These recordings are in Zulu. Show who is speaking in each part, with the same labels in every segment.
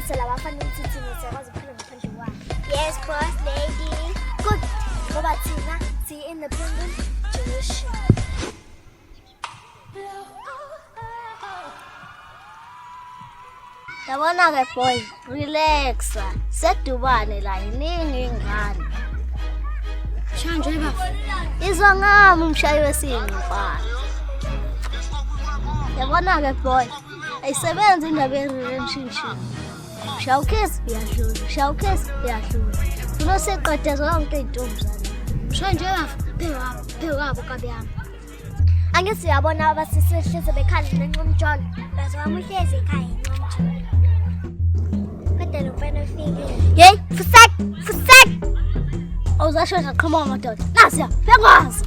Speaker 1: Ngisela bafana ukuthi siyakwazi ukuphila ngaphandle kwabo. Yes, boss lady. Good. Ngoba thina siyi-independent generation. Yabona-ke boy, relaxa. Sedubane la iningi ingane.
Speaker 2: Shanje bafo.
Speaker 1: Izwa ngami umshayi wesiyingqifana. Yabona-ke boy, ayisebenzi indaba ye-relationship. Shawukesi uyadlula, shawukesi uyadlula. Funa seqede zonke iy'ntombi zami.
Speaker 2: Shanje bafo. Phewabo kabi yami.
Speaker 1: Angithi uyabona abasisehlise bekhala nencomjolo. Baze wami uhlezi ekhaya encomjolo. Kodwa lo mfana ufike. Hey, fusek! Awuzashesha qhamuka madoda. Nasiya, bekwazi.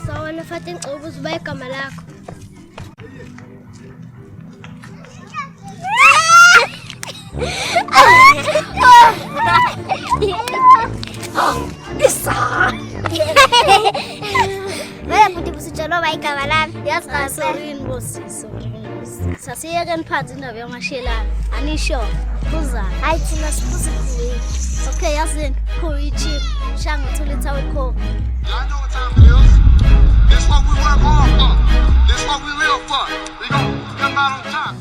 Speaker 2: Sawana fathi ngicela ukuthi uba igama lakho.
Speaker 1: Wena futhi busitshela uba igama lami.
Speaker 2: Yazi kasorini bosiso. Sasiyekeni phansi indaba yamashelana. Anisho, kuzana.
Speaker 1: Hayi thina sibuze kuwe.
Speaker 2: Okay, yazini, kuyichip. Shanga uthola ithawe khona.
Speaker 3: Y'all know what time it is. This what we work hard for. This what we live for. We gonna come out on top.